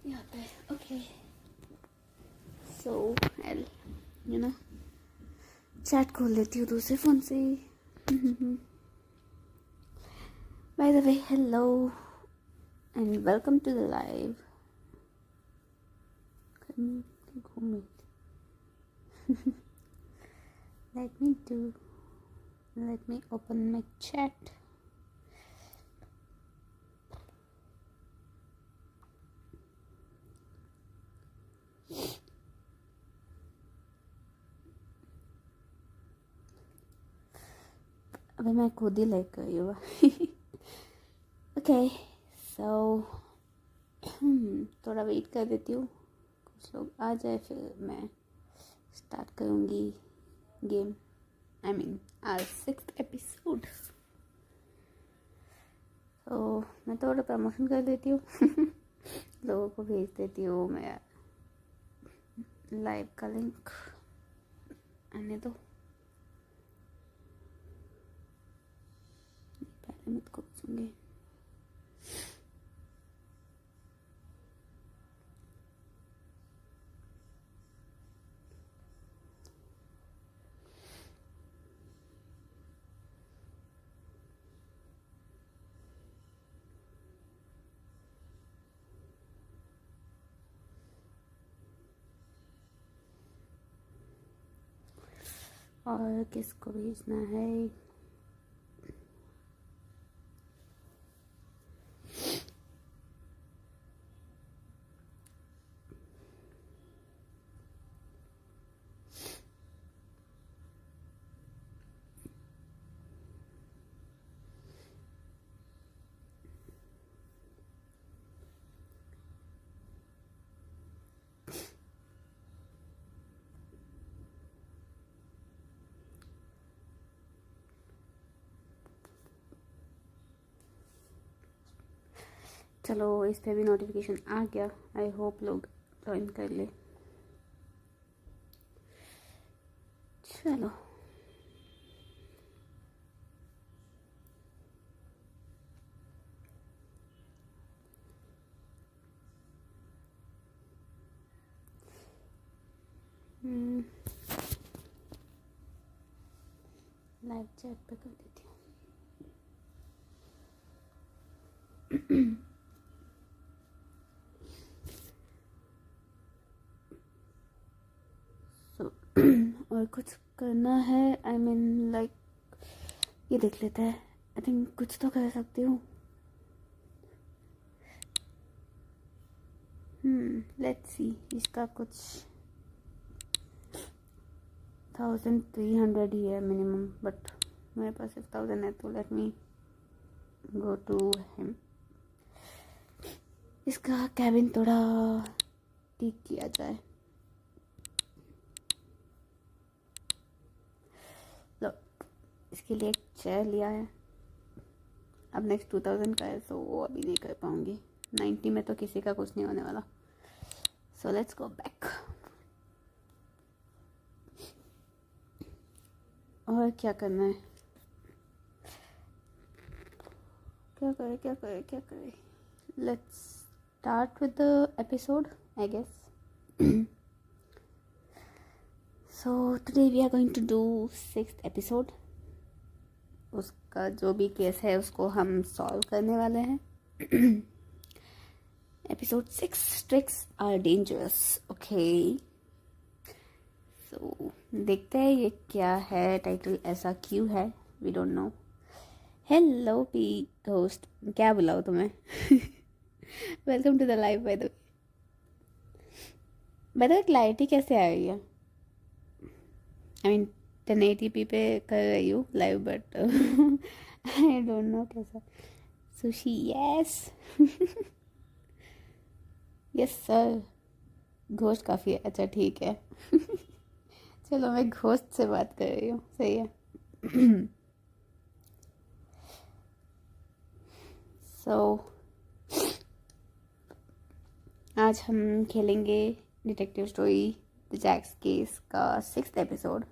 यहाँ पे okay so you know chat खोल लेती हूँ दूसरे फ़ोन से। By the way hello and welcome to the live. let me open my chat. अबे मैं खुद ही लाइक कर रही हूँ। ओके सो थोड़ा वेट कर देती हूँ, कुछ लोग आ जाए फिर मैं स्टार्ट करूँगी game. I mean our 6th episode. तो मैं थोड़ा प्रमोशन कर देती हूँ। लोगों को भेज देती हूँ मैं लाइव का लिंक। आने दो, पहले मैं इसको पूछूँगी। और किसको भेजना है? चलो इस पे भी नोटिफिकेशन आ गया। आई होप लोग ज्वाइन कर ले। चलो लाइव चैट पे कर देती हूँ। और कुछ करना है? आई मीन लाइक ये देख लेते हैं। आई थिंक कुछ तो कर सकती हूँ। Let's see. इसका कुछ 1300 ही है मिनिमम, बट मेरे पास 1000 है तो let me go to him. इसका कैबिन थोड़ा ठीक किया जाए। लो इसके लिए एक चेयर लिया है। अब नेक्स्ट 2000 का है तो वो अभी नहीं कर पाऊँगी। 90 में तो किसी का कुछ नहीं होने वाला। So let's go back. और क्या करना है? क्या करें? Let's start with the episode I guess. So today we are going to do 6th episode. उसका जो भी केस है उसको हम सॉल्व करने वाले हैं। Episode 6 tricks are dangerous. Okay so देखते हैं ये क्या है, टाइटल ऐसा क्यों है, we don't know. Hello P host, क्या बुलाओ तुम्हें? Welcome to the live. By the way clarity कैसे आ रही है? आई मीन 1080p पे कर रही हूँ live, but I don't know कैसा। सुशी यस। Yes sir. घोस्ट काफ़ी है। अच्छा ठीक है। चलो मैं घोस्ट से बात कर रही हूँ, सही है। सो आज हम खेलेंगे detective story the Jacks case का 6th एपिसोड।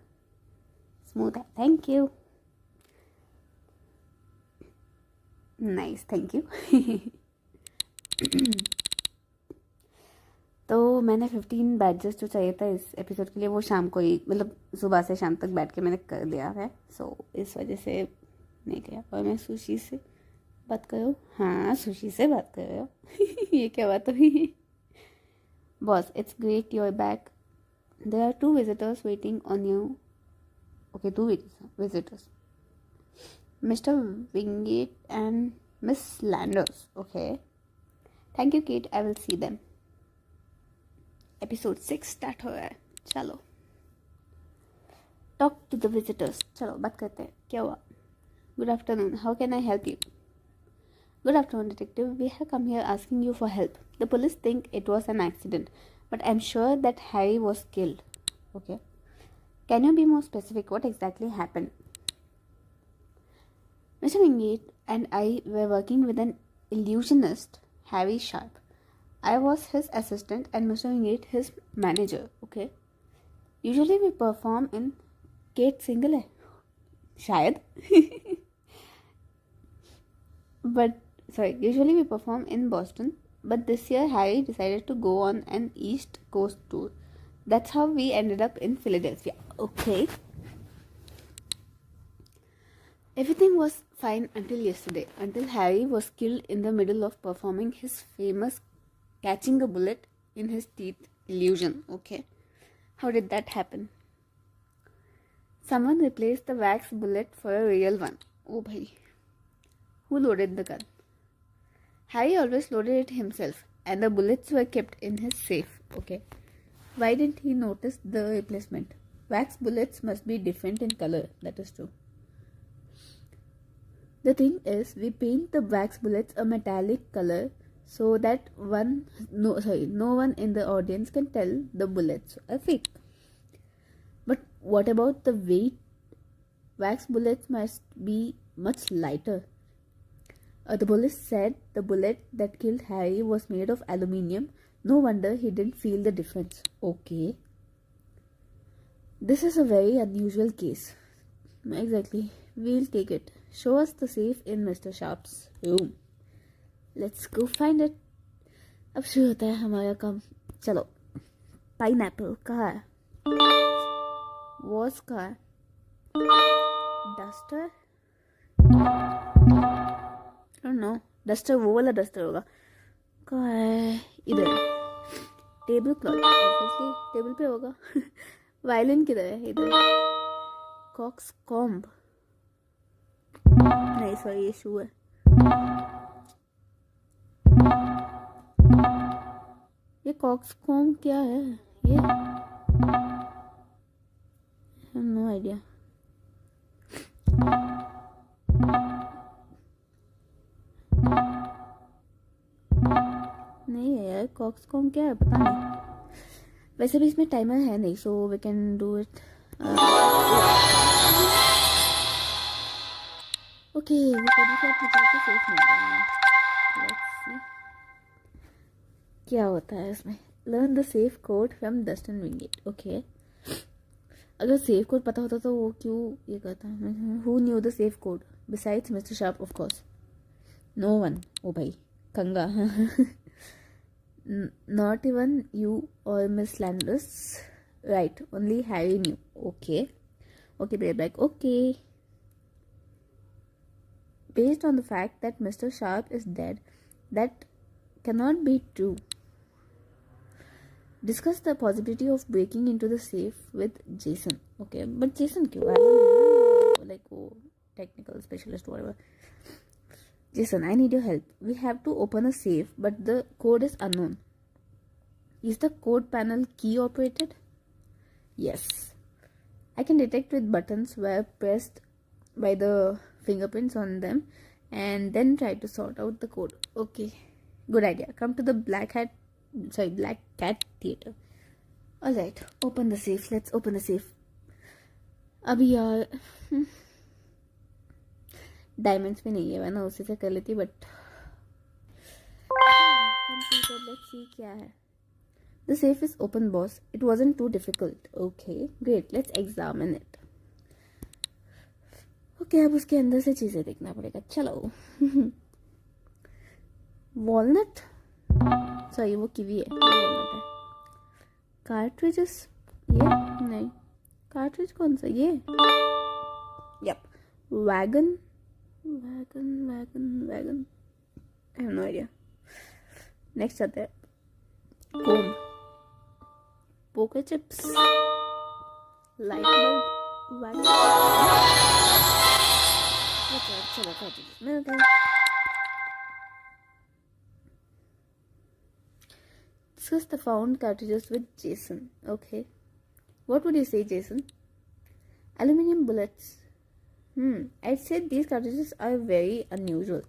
स्मूथ है, thank you. Nice, thank you. मैंने 15 बैचेस जो चाहिए था इस एपिसोड के लिए वो शाम को ही, मतलब सुबह से शाम तक बैठ के मैंने कर दिया है. सो इस वजह से नहीं गया. और मैं सुशी से बात कर रहा हूँ. हाँ, सुशी से बात कर रहा हूँ. ये क्या बात हुई? Boss, it's great you are back. There are 2 visitors waiting on you. Okay, 2 visitors. Mr. Wingate and Miss Landers. Okay. Thank you, Kate. I will see them. Episode 6 start हो रहा है. चलो टॉक टू द विजिटर्स. चलो बात करते हैं. क्या हुआ? Good afternoon. How can I help you? Good afternoon detective. We have come here asking you for help. The police think it was an accident but I am sure that Harry was killed. Okay. Can you be more specific? What exactly happened? Mr. Wingate and I were working with an illusionist, Harry Sharp. I was his assistant and Mr. Wingate his manager. Okay. Usually we perform in Kate single है शायद. But usually we perform in Boston. But this year Harry decided to go on an East Coast tour. That's how we ended up in Philadelphia. Okay. Everything was fine until yesterday, until Harry was killed in the middle of performing his famous catching a bullet in his teeth illusion. Okay. How did that happen? Someone replaced the wax bullet for a real one. Oh bhai. Who loaded the gun? Harry always loaded it himself and the bullets were kept in his safe. Okay. Why didn't he notice the replacement? Wax bullets must be different in color. That is true. The thing is, we paint the wax bullets a metallic color so that no one in the audience can tell the bullets are fake. But what about the weight? Wax bullets must be much lighter. The police said the bullet that killed Harry was made of aluminium. No wonder he didn't feel the difference. Okay. This is a very unusual case. Exactly. We'll take it. Show us the safe in Mr. Sharp's room. Let's go find it. अब शुरू होता है हमारा काम. चलो. Pineapple कहाँ है? Was कहाँ है? डस्टर? नो, डस्टर वो वाला डस्टर होगा. कहाँ है? इधर. टेबल क्लॉथ ऑब्वियसली टेबल पे होगा. वायलिन किधर है? इधर. कॉक्स कॉम्ब नहीं, सॉरी, ये शू है. ये कॉक्स कॉम्ब क्या है? ये नो आइडिया. नहीं है यार, कॉक्स कॉम्ब क्या है पता नहीं. वैसे भी इसमें टाइमर है नहीं, so we can do it. Okay, वो टेबल क्लॉथ निकाल के सेफ नहीं करना. लेट्स सी क्या होता है इसमें. Learn the safe code from Dustin Wingate. Okay. अगर सेफ कोड पता होता तो वो क्यों ये करता. Who knew the safe code besides mister Sharp? Of course no one. Oh भाई कंगा. नॉट इवन यू और miss Landers. Right, only Harry knew. Okay okay, be back. Okay. Based on the fact that Mr. Sharp is dead, that cannot be true. Discuss the possibility of breaking into the safe with Jason. Okay, but Jason क्यों? I don't know, like technical specialist, whatever. Jason, I need your help. We have to open a safe, but the code is unknown. Is the code panel key operated? Yes. I can detect with buttons were pressed by the fingerprints on them and then try to sort out the code. Okay, good idea. Come to the Black Cat Theater. Alright, open the safe. Let's open the safe. अभी यार diamonds में नहीं है, वरना उसी से कर लेती. बट कंप्यूटर, लेट्स सी क्या है. The safe is open, boss. It wasn't too difficult. Okay, great. Let's examine it. Okay, अब उसके अंदर से चीज़ें देखना पड़ेगा. चलो. वॉलनट, सॉरी वो कीवी है, वॉलनट है. कार्ट्रिजेस ये नहीं, कार्ट्रिज कौन सा ये? Yup, wagon wagon wagon wagon, I have no idea. Next आते हैं comb, poker chips, light bulb, wagon. चलो कार्ट्रिजेस मिल गए. Discuss the found cartridges with Jason. Okay. What would you say, Jason? Aluminium bullets. I'd say these cartridges are very unusual.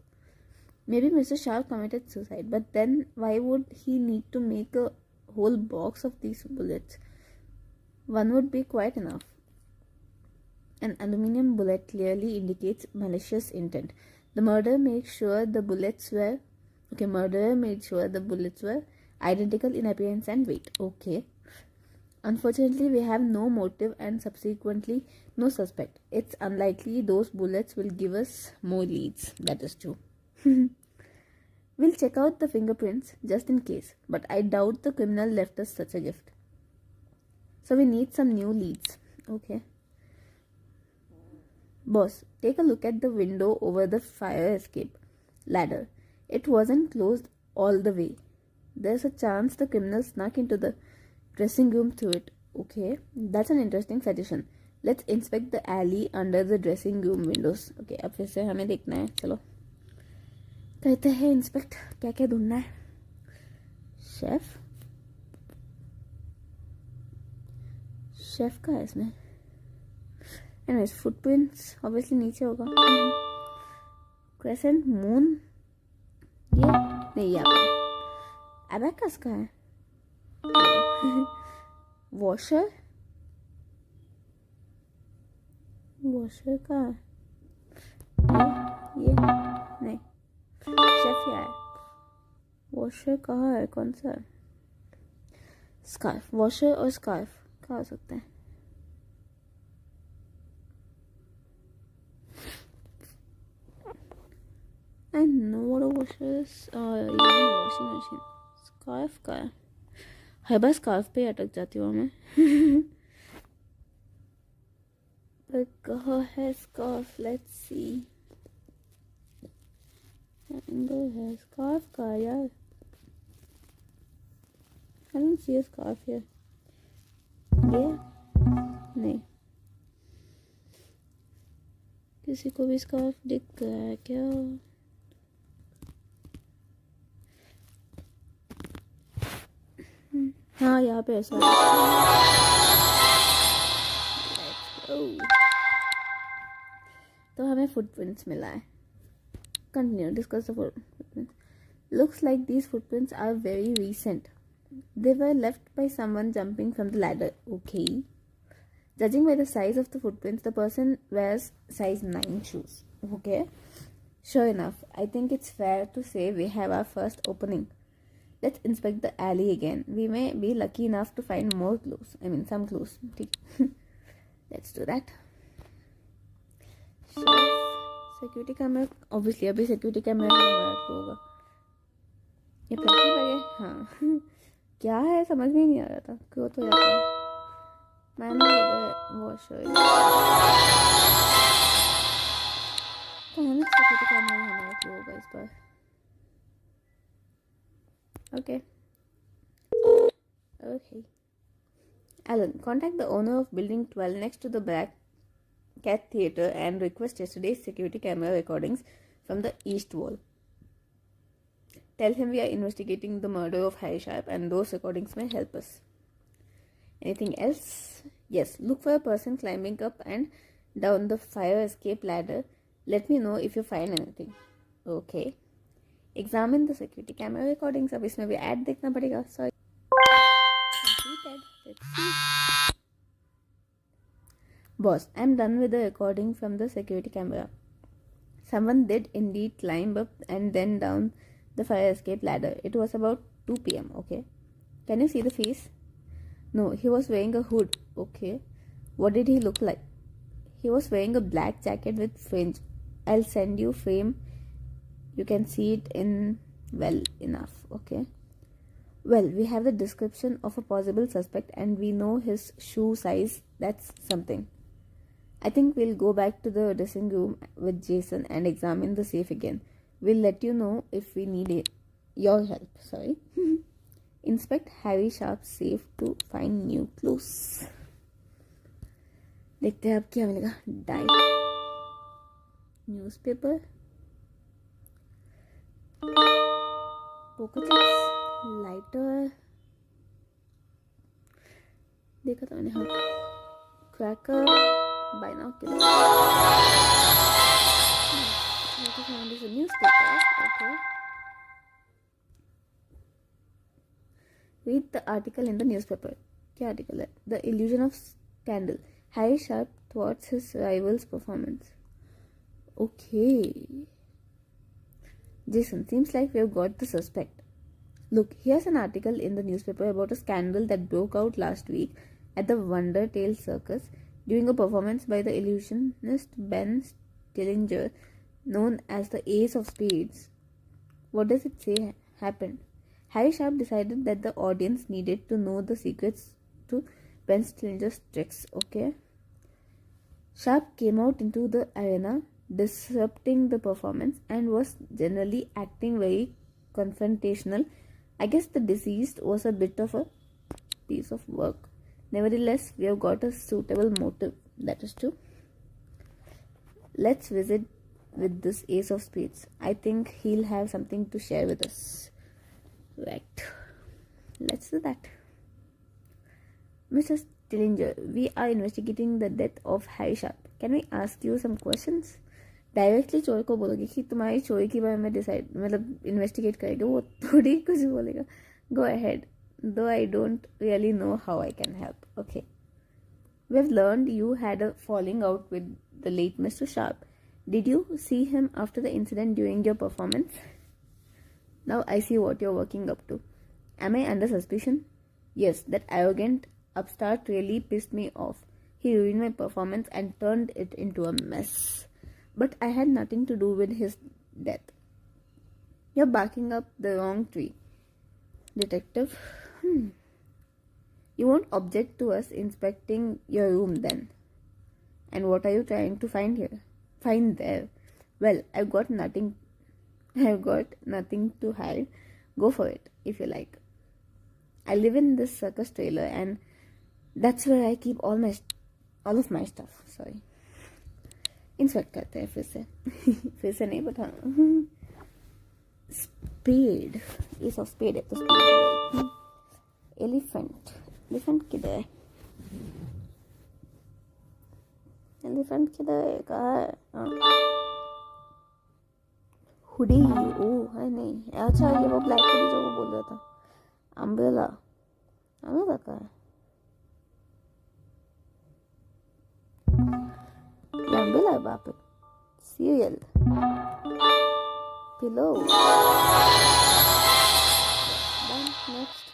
Maybe Mr. Sharp committed suicide, but then why would he need to make a whole box of these bullets? One would be quite enough. An aluminium bullet clearly indicates malicious intent. The murderer made sure the bullets were identical in appearance and weight. Okay. Unfortunately, we have no motive and subsequently no suspect. It's unlikely those bullets will give us more leads. That is true. We'll check out the fingerprints just in case, but I doubt the criminal left us such a gift. So we need some new leads. Okay. Boss, take a look at the window over the fire escape ladder. It wasn't closed all the way. There's a chance the criminal snuck into the dressing room through it. Okay, that's an interesting suggestion. Let's inspect the alley under the dressing room windows. Okay, अब फिर से हमें देखना है. चलो कहते हैं inspect, क्या क्या ढूंढना है. शेफ का है इसमें. Anyways, footprints obviously नीचे होगा. Crescent moon, ये नहीं, यहाँ पे एबैकस का है. वॉशर का है ये नहीं. शेफ यहाँ है. वॉशर कहाँ है, कौन सा है? स्कार्फ. वॉशर और स्कार्फ कहाँ हो सकता है? I know what a washer is. Washing machine. Scarf का है. हर बार स्कार्फ पे अटक जाती हूँ मैं. पर कहाँ है स्कार्फ? Let's see. एंगल है स्कार्फ का यार. I don't see a scarf here. ये नहीं. किसी को भी स्कार्फ दिख रहा है क्या? हाँ, यहाँ पे ऐसा. तो हमें फुटप्रिंट्स मिला है. Continue discuss the footprints. Looks like these footprints are very recent. They were left by someone jumping from the ladder. Okay. Judging by the size of the footprints, the person wears size 9 shoes. Okay. Sure enough, I think it's fair to say we have our first opening. Let's inspect the alley again. We may be lucky enough to find more clues. I mean, some clues. Let's do that. Security camera. Obviously, अभी security camera होगा. ये पहली बार है. हाँ. क्या है समझ में नहीं आ रहा था. क्यों तो जाता है. मैंने वॉशर कहाँ security camera हमारा होगा इस बार. Okay. Alan, contact the owner of building 12 next to the Black Cat Theatre and request yesterday's security camera recordings from the east wall. Tell him we are investigating the murder of Harry Sharp and those recordings may help us. Anything else? Yes, look for a person climbing up and down the fire escape ladder. Let me know if you find anything. Okay. Examine the security camera recordings. अब इसमें भी ad देखना पड़ेगा. Sorry. Completed. Let's see. Boss, I'm done with the recording from the security camera. Someone did indeed climb up and then down the fire escape ladder. It was about 2 p.m. Okay. Can you see the face? No, he was wearing a hood. Okay. What did he look like? He was wearing a black jacket with fringe. I'll send you frame. You can see it in well enough. Okay. Well, we have the description of a possible suspect and we know his shoe size. That's something. I think we'll go back to the dressing room with Jason and examine the safe again. We'll let you know if we need your help. Sorry. Inspect Harry Sharp's safe to find new clues. देखते हैं अब क्या मिलेगा. Diet, newspaper, poker chips, lighter देखा था मैंने. हाँ, cracker, binocular. What is found is a newspaper. Okay. Read the article in the newspaper. क्या article है? The illusion of scandal. Harry Sharp thwarts his rival's performance. Okay. Jason, seems like we've got the suspect. Look, here's an article in the newspaper about a scandal that broke out last week at the Wonder Tale Circus during a performance by the illusionist Ben Stillinger, known as the Ace of Spades. What does it say happened? Harry Sharp decided that the audience needed to know the secrets to Ben Stillinger's tricks. Okay. Sharp came out into the arena, disrupting the performance, and was generally acting very confrontational. I guess the deceased was a bit of a piece of work. Nevertheless, we have got a suitable motive. That is true. Let's visit with this Ace of Spades. I think he'll have something to share with us. Right. Let's do that. Mr. Stillinger, we are investigating the death of Harry Sharp. Can we ask you some questions? Directly चोर को बोलोगे कि तुम्हारी चोरी के बारे में decide मतलब इन्वेस्टिगेट करेगा, वो थोड़ी कुछ बोलेगा. Go ahead, though I don't really know how I can help. Okay. We've learned you had a falling out with the late Mr. Sharp. Did you see him after the incident during your performance? Now I see what you're working up to. Am I under suspicion? Yes, that arrogant upstart really pissed me off. He ruined my performance and turned it into a mess. But I had nothing to do with his death. You're barking up the wrong tree, detective. You won't object to us inspecting your room then. And what are you trying to find here? Find there. Well, I've got nothing to hide. Go for it, if you like. I live in this circus trailer and that's where I keep all of my stuff. Sorry. Inspect करते हैं फिर से नहीं बता. Spade, S of spade है तो spade. Elephant किधर है? कहाँ है? हुडी. ओ है नहीं. अच्छा, ये वो ब्लैक हुडी जो वो बोल रहा था. अम्ब्रेला कहाँ है? Umbrella बाप. Cereal. Pillow. Then next.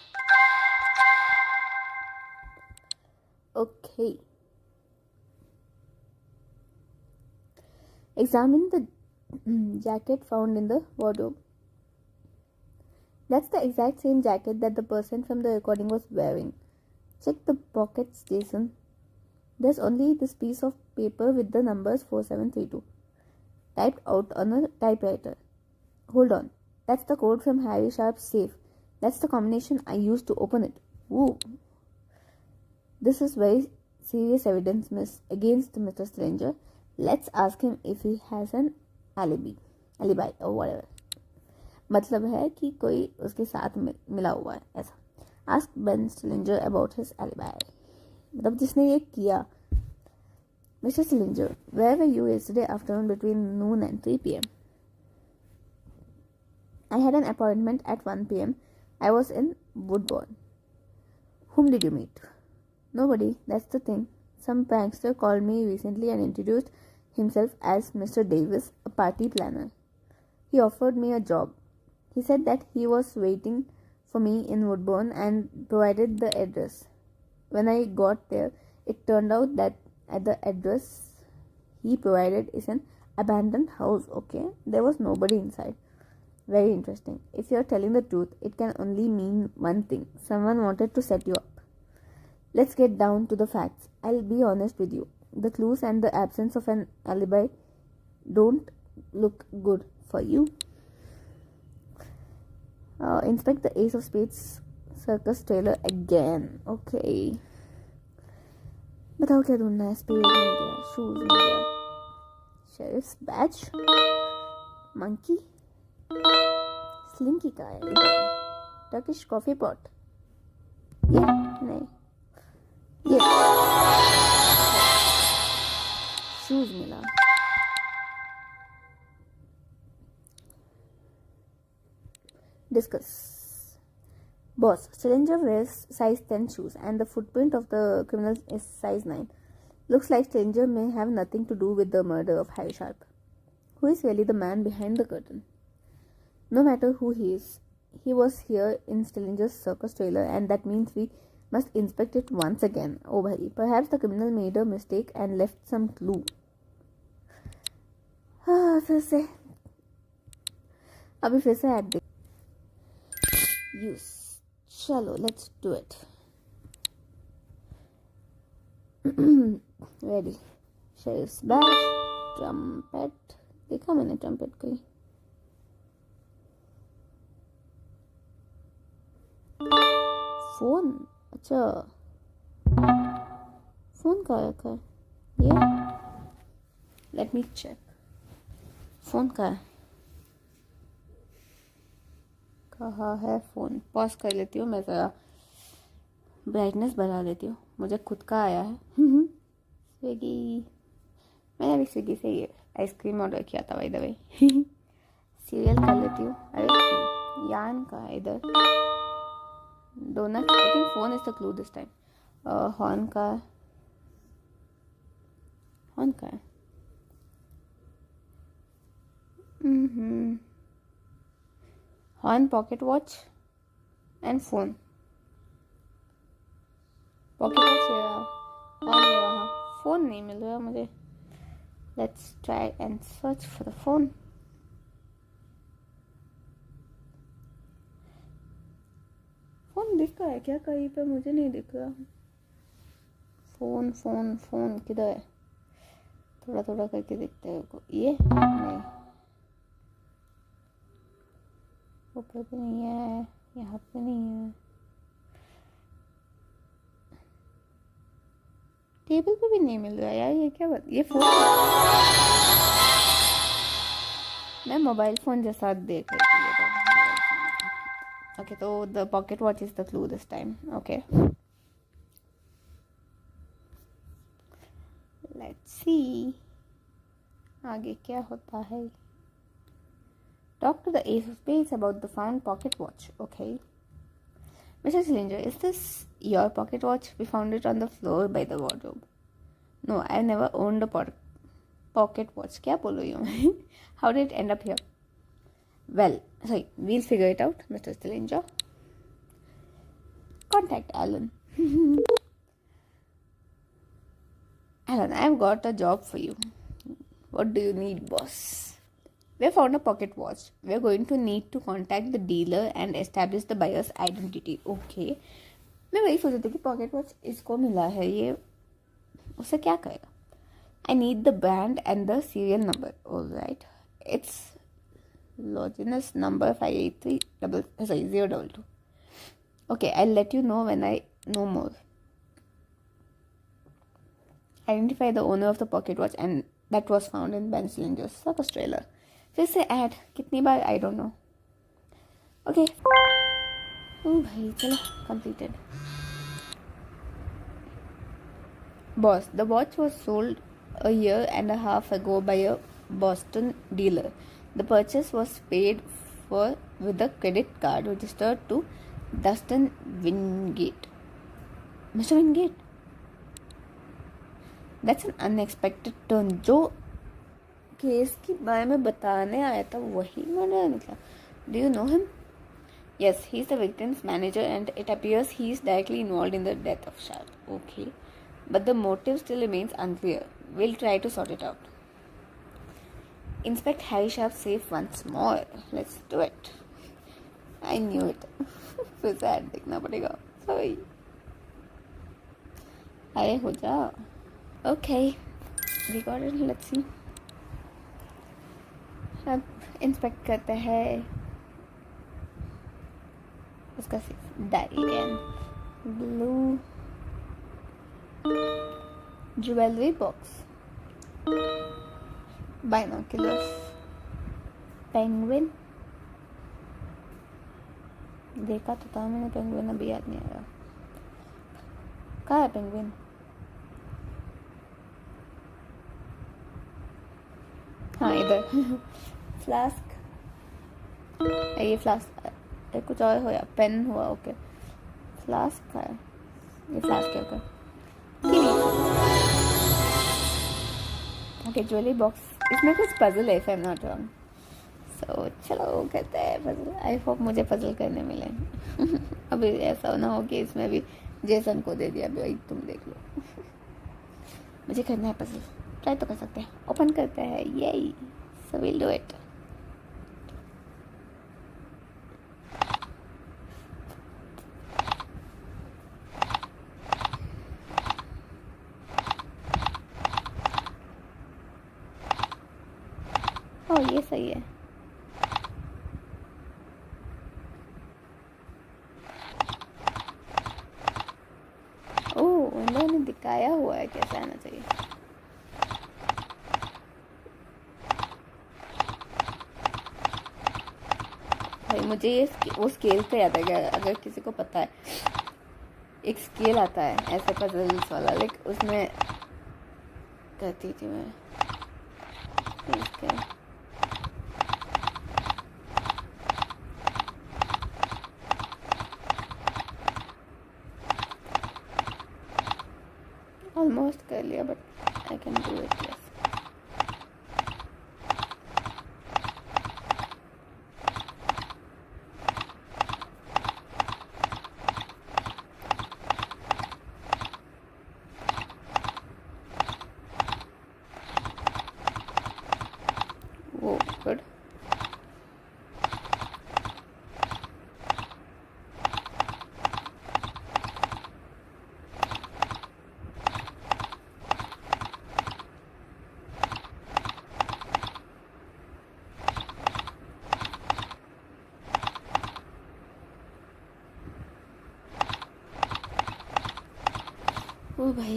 Okay. Examine the jacket found in the wardrobe. That's the exact same jacket that the person from the recording was wearing. Check the pockets, Jason. There's only this piece of paper with the numbers 4732 typed out on a typewriter. Hold on. That's the code from Harry Sharp's safe. That's the combination I used to open it. Woo. This is very serious evidence, against Mr. Stranger. Let's ask him if he has an alibi or whatever. मतलब है कि कोई उसके साथ मिला हुआ है ऐसा. Ask Ben Stillinger about his alibi. मतलब जिसने ये किया. Mr. Stillinger, where were you yesterday afternoon between noon and 3 p.m.? I had an appointment at 1 p.m. I was in Woodbourne. Whom did you meet? Nobody, that's the thing. Some prankster called me recently and introduced himself as Mr. Davis, a party planner. He offered me a job. He said that he was waiting for me in Woodbourne and provided the address. When I got there, it turned out that at the address he provided is an abandoned house. Okay, there was nobody inside. Very interesting. If you're telling the truth, it can only mean one thing. Someone wanted to set you up. Let's get down to the facts. I'll be honest with you. The clues and the absence of an alibi don't look good for you. Inspect the Ace of Spades circus trailer again. Okay. बताओ क्या ढूंढना है? Spade मिल गया, shoes मिल गया, शेरिफ्स batch, monkey, slinky का है, Turkish coffee pot, ये नहीं, ये शूज मिला. Discuss. Boss, Stillinger wears size 10 shoes and the footprint of the criminal is size 9. Looks like Stillinger may have nothing to do with the murder of Harry Sharp. Who is really the man behind the curtain? No matter who he is, he was here in Stillinger's circus trailer and that means we must inspect it once again. Oh bhai, perhaps the criminal made a mistake and left some clue. फिर से अभी फिर से add they. Use. Chalo, let's do it. Ready. Sheriff's badge. Trumpet. देखा मैंने trumpet कोई. Phone. अच्छा. Phone कहाँ रखा है? ये. Let me check. फोन कहाँ है? कहाँ है फ़ोन? पॉज कर लेती हूँ मैं, ज़रा ब्राइटनेस बढ़ा लेती हूँ. मुझे खुद का आया है. स्विगी. मैंने अभी स्विगी से ये आइसक्रीम ऑर्डर किया था, बाय द वे. सीरियल कर लेती हूँ. अरे यान का है इधर. Donut. I think phone is the clue this time. Horn का है. हॉर्न का है. Horn, pocket watch and phone. Pocket watch ये रहा, horn ये रहा, phone नहीं मिल रहा मुझे. Let's try and search for the phone. Phone दिख रहा है क्या कहीं पे? मुझे नहीं दिख रहा. फोन किधर है? थोड़ा थोड़ा करके दिखता है को. ये नहीं, ऊपर पे नहीं है, यहाँ पे नहीं है, टेबल पे भी नहीं मिल रहा यार. ये क्या बात? ये फोन मैं मोबाइल फोन जैसा देख रही थी. ओके, तो the pocket watch is the clue this time. Okay, let's see आगे क्या होता है. Talk to the Ace of Spades about the found pocket watch. Okay. Mr. Stillinger, is this your pocket watch? We found it on the floor by the wardrobe. No, I've never owned a pocket watch. क्या बोल रही हूँ? How did it end up here? Well, sorry, we'll figure it out, Mr. Stillinger. Contact Alan. Alan, I've got a job for you. What do you need, boss? We have found a pocket watch. We are going to need to contact the dealer and establish the buyer's identity. Okay. मैं वही सोच रही थी कि pocket watch इसको मिला है, ये उसे क्या करेगा. I need the brand and the serial number. All right. It's Longinus number 022. Okay, I'll let you know when I know more. Identify the owner of the pocket watch and that was found in Ben Stillinger's circus trailer. फिर से add कितनी बार? I don't know. Okay. Oh भाई चलो, completed. Boss, the watch was sold a year and a half ago by a Boston dealer. The purchase was paid for with a credit card registered to Dustin Wingate. Mr. Wingate? That's an unexpected turn. जो case के बारे में बताने आया था वही मैंने निकला. Do you know him? Yes, he's the victim's manager and it appears he's directly involved in the death of Sharp. Okay, but the motive still remains unclear. We'll try to sort it out. Inspect Harry Sharp safe once more. Let's do it. I knew it. फिर से ad देखना पड़ेगा. Sorry. अरे हो जा. Okay. We got it. Let's see. अब inspect करते हैं उसका सिर्फ diary and blue jewellery box, binoculars, penguin. देखा तो था मैंने पेंगुइन, अभी याद नहीं आया. कहाँ है पेंगुइन? हाँ इधर. फ्लास्क. ये फ्लास्क कुछ और हो या पेन हुआ. ओके फ्लास्क का है ये. फ्लास्क है. Okay jewellery box. इसमें कुछ पजल है if I am not wrong. So चलो करते हैं पजल. आई होप मुझे पजल करने मिले. अभी ऐसा ना हो कि इसमें भी जेसन को दे दिया भाई तुम देख लो. मुझे करना है पजल. ट्राई तो कर सकते हैं. ओपन करते हैं. यही सो विल डू इट. ओह ये सही है. ओह उन्होंने दिखाया हुआ है कैसा आना चाहिए. भाई मुझे ये वो स्केल का याद है. अगर किसी को पता है एक स्केल आता है ऐसे पजल्स वाला, लाइक उसमें करती थी मैं. ऑलमोस्ट कर लिया but I can do it. Yes वो गुड. ओ भाई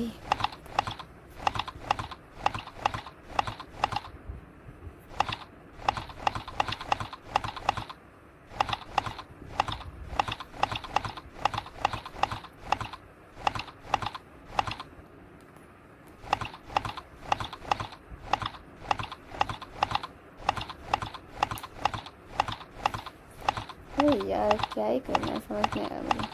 यार क्या ही करना है समझ नहीं आया मुझे.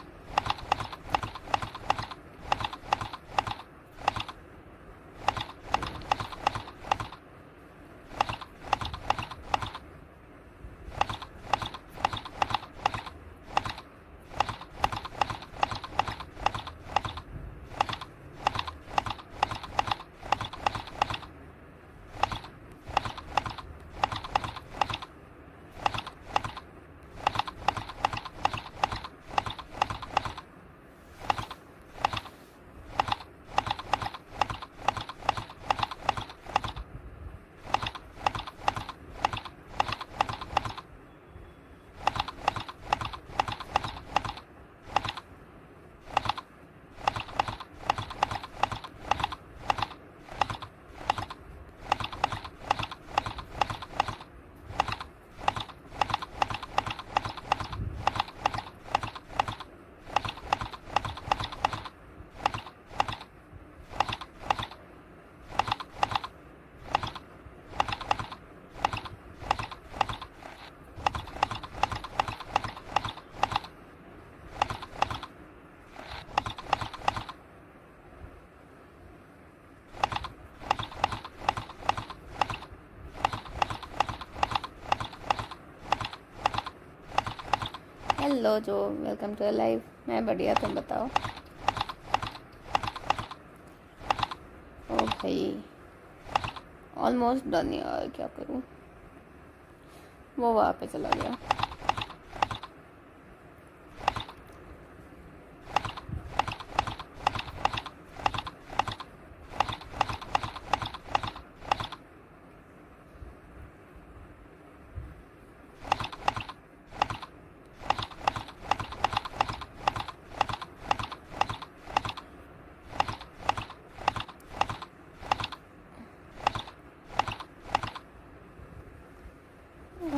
हेलो जो वेलकम टू लाइव. मैं बढ़िया तुम बताओ. ओ भाई ऑलमोस्ट डन यार क्या करूँ. वो वहाँ पे चला गया.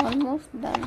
Almost done.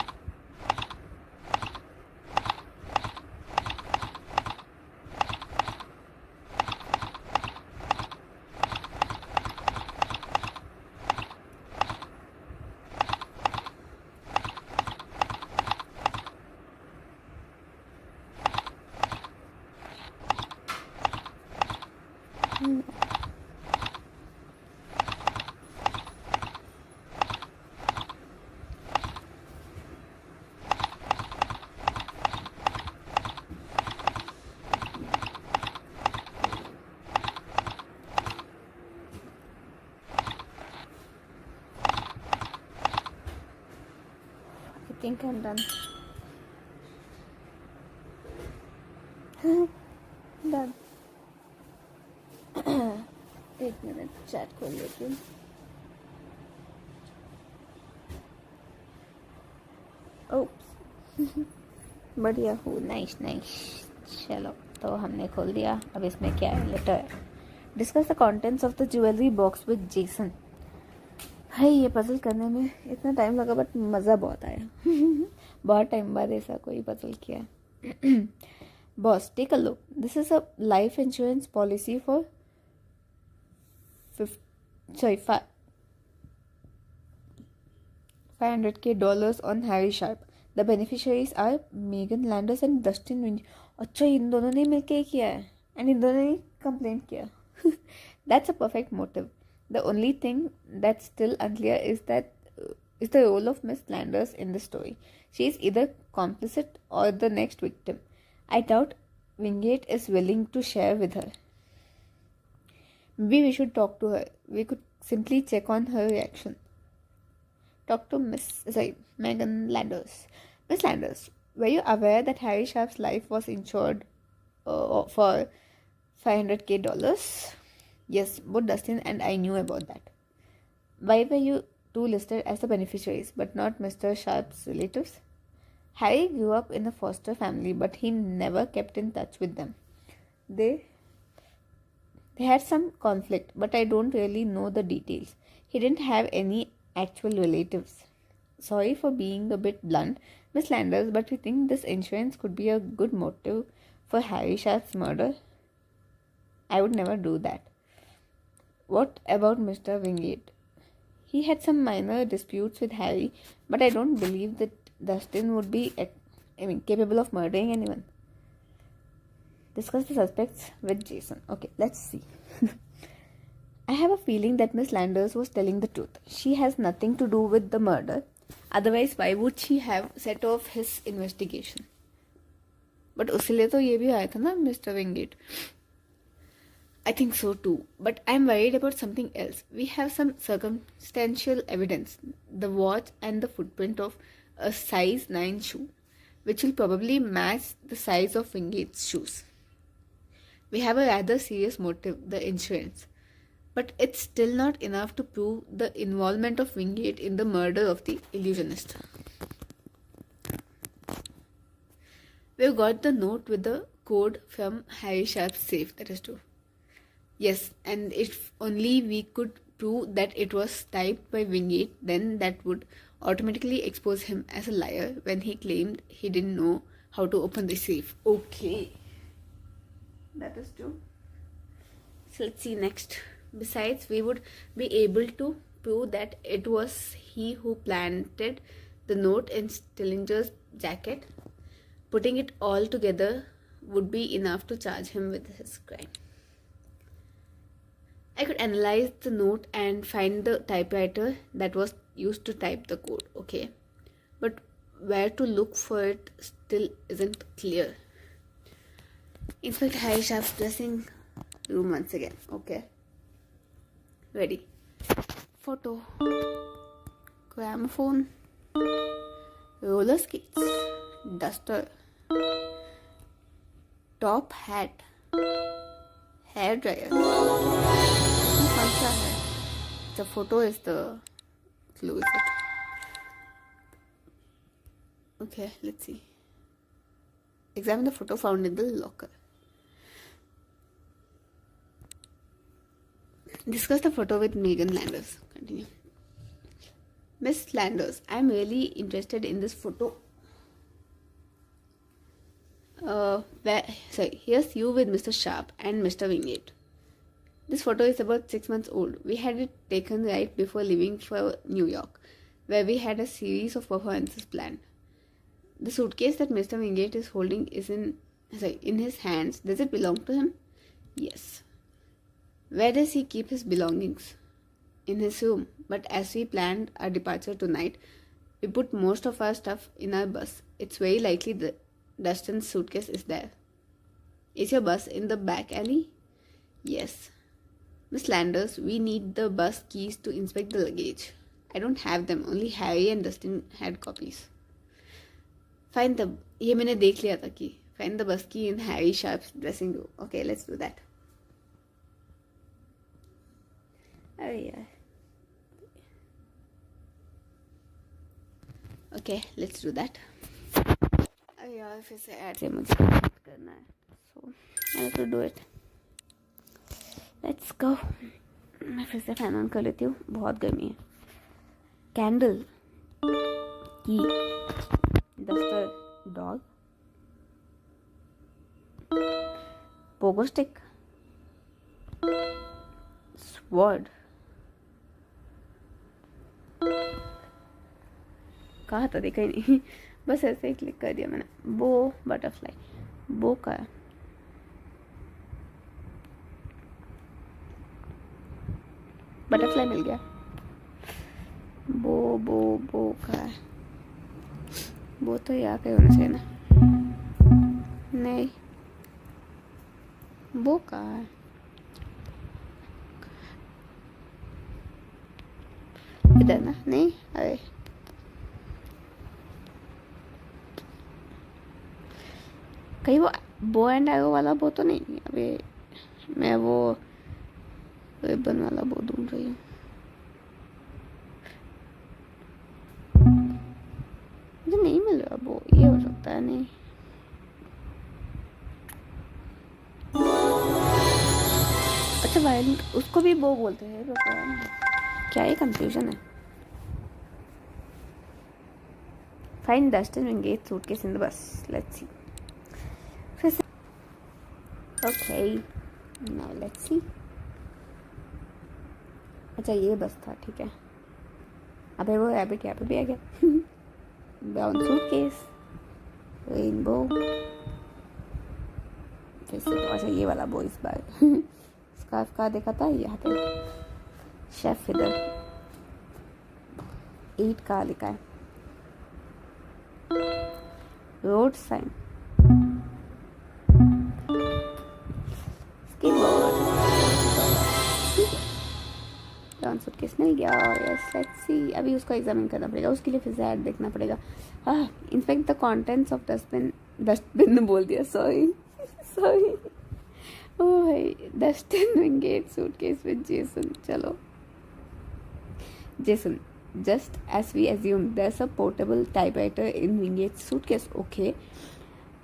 I think I'm done. Done. एक मिनट चैट खोल लेती हूँ. ओप्स. बढ़िया हो. Nice nice. चलो तो हमने खोल दिया. अब इसमें क्या है? लेटर है. Discuss the contents of the jewellery box with Jason. भाई ये पजल करने में इतना टाइम लगा बट मज़ा बहुत आया. बहुत टाइम बाद ऐसा कोई पजल किया. Boss take a look. This is a life insurance policy for 500K on Harry Sharp. The beneficiaries are Megan Landers and Dustin Winch. अच्छा इन दोनों ने मिलके किया है एंड इन दोनों ने कंप्लेंट किया. That's a perfect motive. The only thing that's still unclear is the role of Miss Landers in the story. She is either complicit or the next victim. I doubt Wingate is willing to share with her. Maybe we should talk to her. We could simply check on her reaction. Talk to Megan Landers. Miss Landers, were you aware that Harry Sharp's life was insured for $500K? Yes, both Dustin and I knew about that. Why were you two listed as the beneficiaries but not Mr. Sharp's relatives? Harry grew up in a foster family, but he never kept in touch with them. They had some conflict, but I don't really know the details. He didn't have any actual relatives. Sorry for being a bit blunt, Miss Landers, but we think this insurance could be a good motive for Harry Sharp's murder. I would never do that. What about Mr. Wingate? He had some minor disputes with Harry, but I don't believe that Dustin would be capable of murdering anyone. Discuss the suspects with Jason. Okay, let's see. I have a feeling that Miss Landers was telling the truth. She has nothing to do with the murder. Otherwise, why would she have set off his investigation? But उसलिए तो ये भी आया था ना, Mr. Wingate. I think so too. But I'm worried about something else. We have some circumstantial evidence. The watch and the footprint of a size 9 shoe, which will probably match the size of Wingate's shoes. We have a rather serious motive, the insurance. But it's still not enough to prove the involvement of Wingate in the murder of the illusionist. We've got the note with the code from Harry Sharp's safe, that is true. Yes, and if only we could prove that it was typed by Wingate, then that would automatically expose him as a liar when he claimed he didn't know how to open the safe. Okay. That is true. So let's see next. Besides, we would be able to prove that it was he who planted the note in Stillinger's jacket. Putting it all together would be enough to charge him with his crime. I could analyze the note and find the typewriter that was used to type the code, okay? But where to look for it still isn't clear. Inspect Harry Sharp's dressing room once again, okay? Ready. Photo. Gramophone. roller skates, duster, top hat, hair dryer. कौन सा है? The photo is the clue, is it? Okay, let's see. Examine the photo found in the locker. Discuss the photo with Megan Landers. Continue. Miss Landers, I am really interested in this photo. Here's you with Mr. Sharp and Mr. Wingate. This photo is about 6 months old. We had it taken right before leaving for New York, where we had a series of performances planned. The suitcase that Mr. Wingate is holding is in his hands. Does it belong to him? Yes. Where does he keep his belongings? In his room. But as we planned our departure tonight, we put most of our stuff in our bus. It's very likely that Dustin's suitcase is there. Is your bus in the back alley? Yes. Miss Landers, we need the bus keys to inspect the luggage. I don't have them. Only Harry and Dustin had copies. ये मैंने देख लिया था कि find the bus key in Harry Sharp's dressing room. Okay, let's do that. अरे यार. Okay, let's do that. अरे यार फिर से ऐड से मुझे करना है. So I have to do it. Let's go. मैं फिर से फैन ऑन कर लेती हूँ. बहुत गर्मी है. Candle. Key. Duster, dog, pogo stick, sword. कहा था देखा ही नहीं. बस ऐसे ही क्लिक कर दिया मैंने. बो बटरफ्लाई. बो का है. बटरफ्लाई मिल गया. बो बो बो का है. वो तो यहाँ पे होना चाहिए ना. नहीं वो कहाँ है. इधर ना. नहीं अरे कहीं वो बो एंड एरो वाला बो तो नहीं. अबे मैं वो रिबन वाला बो ढूंढ रही हूँ. मुझे नहीं मिल रहा वो. ये हो सकता है. नहीं अच्छा वायलिन उसको भी बो बोलते हैं. भगवान क्या ये कंफ्यूजन है. Find Dustin Wingate suitcase in the bus. Let's see. फिर से ओके नाउ लेट्स सी. अच्छा ये बस था. ठीक है. अबे वो रैबिट यहाँ पे भी आ गया. Brown suitcase, rainbow. फिर से तो अच्छा ये वाला बो इस बार. स्कार्फ का देखा था यहाँ पे. शेफ इधर 8 का लिखा है. Road sign. ब्राउन सूटकेस मिल गया. Yes let's see. अभी उसको एग्जामिन करना पड़ेगा. उसके लिए फिर से ऐड देखना पड़ेगा. In fact the contents of dustbin बोल दिया. सॉरी. ओह भाई. Dustin Wingate suitcase with Jason. चलो Jason. Just as we assumed, there's a portable typewriter in Wingate's suitcase. Okay,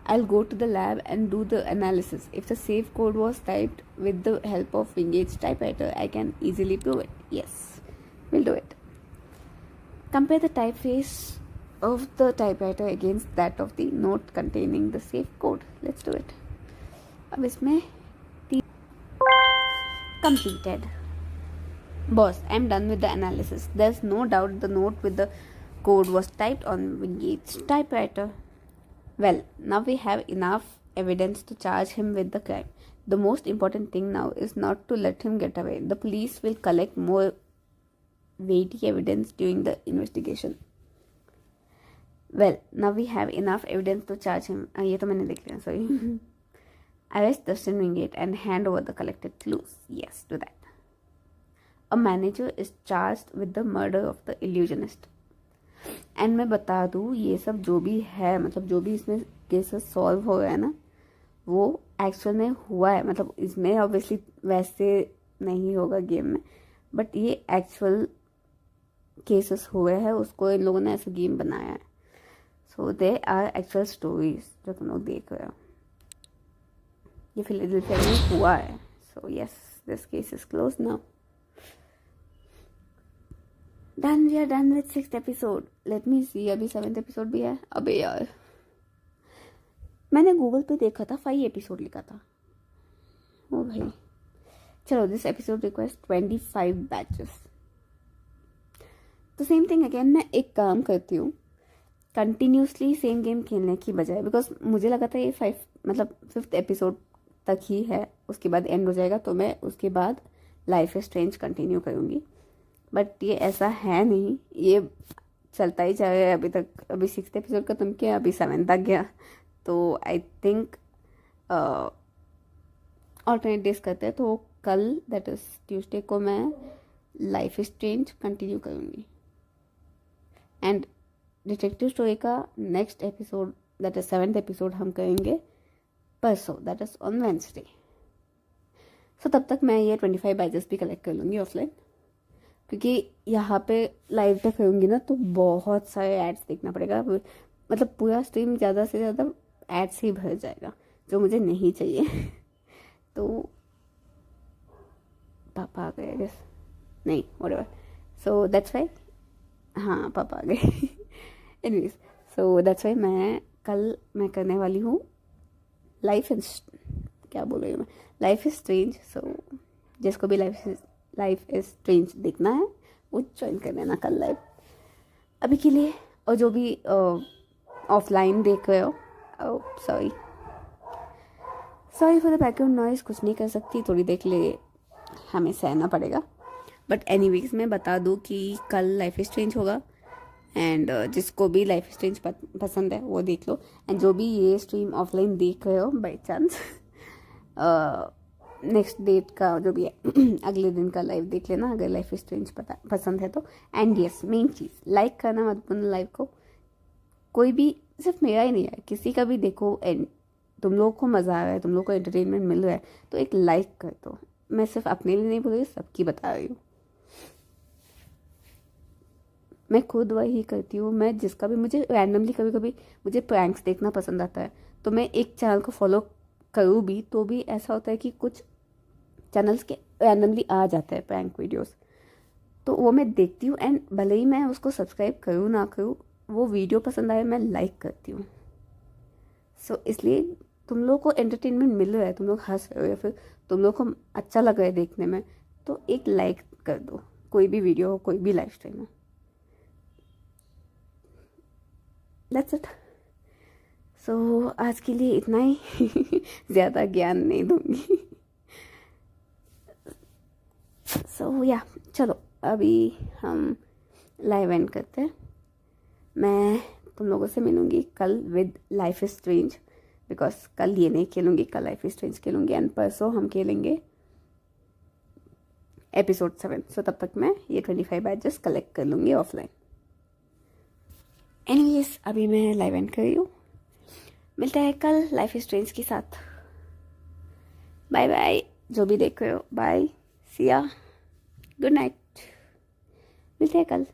I'll go to the lab and do the analysis. If the safe code was typed with the help of Wingate's typewriter, I can easily prove it. Yes, we'll do it. Compare the typeface of the typewriter against that of the note containing the safe code. Let's do it. अब इसमें completed. Boss, I'm done with the analysis. There's no doubt the note with the code was typed on Wingate's typewriter. Well, now we have enough evidence to charge him with the crime. The most important thing now is not to let him get away. The police will collect more weighty evidence during the investigation. Well, now we have enough evidence to charge him. ये तो मैंने देख लिया. Sorry. Arrest Dustin Wingate and hand over the collected clues. Yes, do that. A manager is charged with the murder of the illusionist. And मैं बता दूँ ये सब जो भी है, मतलब जो भी इसमें केसेस सॉल्व हो गए हैं ना, वो एक्चुअल में हुआ है। मतलब इसमें ऑब्वियसली वैसे नहीं होगा गेम में, बट ये एक्चुअल केसेस हुए हैं, उसको इन लोगों ने ऐसा गेम बनाया है। सो दे आर एक्चुअल स्टोरीज जो तुम लोग देख रहे हो, ये फिलाडेल्फिया में हुआ है। So yes, this case is close now. Done, we are done with 6th episode. Let me see, अभी 7th एपिसोड भी है। अबे यार, मैंने गूगल पे देखा था 5 एपिसोड लिखा था। ओ भाई, चलो, दिस एपिसोड रिक्वेस्ट 25 बैचेस। तो सेम थिंग अगेन, मैं एक काम करती हूँ कंटिन्यूसली सेम गेम खेलने की बजाय, बिकॉज मुझे लगा था ये 5th एपिसोड तक ही है, उसके बाद एंड हो जाएगा, तो मैं उसके बाद लाइफ इज स्ट्रेंज कंटिन्यू करूँगी। बट ये ऐसा है नहीं, ये चलता ही जा रहा है अभी तक। अभी 6th एपिसोड खत्म किया, अभी 7th तक गया। तो आई थिंक ऑल्टरनेट डेज करते हैं, तो कल दैट इज ट्यूसडे को मैं लाइफ इज स्ट्रेंज कंटिन्यू करूँगी। एंड डिटेक्टिव स्टोरी का next episode that is 7th episode हम करेंगे परसों, दैट इज ऑन वेंसडे। सो तब तक मैं ये 25 बैचेस भी कलेक्ट कर लूँगी ऑफलाइन, क्योंकि यहाँ पे लाइव पे करूँगी ना तो बहुत सारे एड्स देखना पड़ेगा। मतलब पूरा स्ट्रीम ज़्यादा से ज़्यादा एड्स ही भर जाएगा, जो मुझे नहीं चाहिए। तो पापा आ गए गेस, नहीं व्हाटएवर। सो दैट्स वाई, हाँ पापा आ गए। एनीवेज, सो दैट्स वाई मैं करने वाली हूँ लाइफ इज स्ट्रेंज। सो जिसको भी लाइफ इज स्ट्रेंज देखना है वो ज्वाइन कर लेना कल लाइव। अभी के लिए, और जो भी ऑफलाइन देख रहे हो, sorry for the background noise, कुछ नहीं कर सकती, थोड़ी देर के लिए हमें सहना पड़ेगा। बट एनीवेज, मैं बता दूँ कि कल लाइफ इज स्ट्रेंज होगा, एंड जिसको भी लाइफ इज स्ट्रेंज पसंद है वो देख लो। एंड जो भी ये स्ट्रीम ऑफलाइन देख रहे हो बाई चांस, नेक्स्ट डेट का जो भी है अगले दिन का लाइव देख लेना, अगर लाइफ इज स्ट्रेंज पसंद है तो। And yes, main cheese, like करना मत भूलना लाइव को। कोई भी, सिर्फ मेरा ही नहीं है, किसी का भी देखो, एंड तुम लोगों को मज़ा आ रहा है, तुम लोग को एंटरटेनमेंट मिल रहा है, तो एक लाइक कर दो। मैं सिर्फ अपने लिए नहीं बोल रही, सबकी बता रही हूँ। मैं खुद वही करती हूँ। मैं जिसका भी, मुझे रैंडमली कभी कभी मुझे प्रैंक्स देखना पसंद आता है, तो मैं एक चैनल को फॉलो करूँ भी तो भी ऐसा होता है कि कुछ चैनल्स के रैंडमली आ जाते हैं प्रैंक वीडियोस, तो वो मैं देखती हूँ। एंड भले ही मैं उसको सब्सक्राइब करूँ ना करूँ, वो वीडियो पसंद आए मैं लाइक करती हूँ। सो इसलिए तुम लोग को एंटरटेनमेंट मिल रहा है, तुम लोग हंस रहे हो या फिर तुम लोग को अच्छा लग रहा है देखने में, तो एक लाइक कर दो, कोई भी वीडियो हो, कोई भी लाइव स्ट्रीम हो। That's it. सो आज के लिए इतना ही। ज़्यादा ज्ञान नहीं दूंगी। सो या चलो, अभी हम लाइव एंड करते हैं। मैं तुम लोगों से मिलूंगी कल with life is strange, because कल ये नहीं खेलूंगी, कल लाइफ इज स्ट्रेंज खेलूंगी, एंड परसों हम खेलेंगे एपिसोड 7। सो तब तक मैं ये 25 बैचेस कलेक्ट कर लूँगी ऑफलाइन। एनीवेज, अभी मैं लाइव एंड कर रही हूँ। मिलते हैं कल लाइफ इज स्ट्रेंज के साथ। बाय बाय, जो भी देख रहे हो, बाय, सिया, गुड नाइट, मिलते हैं कल।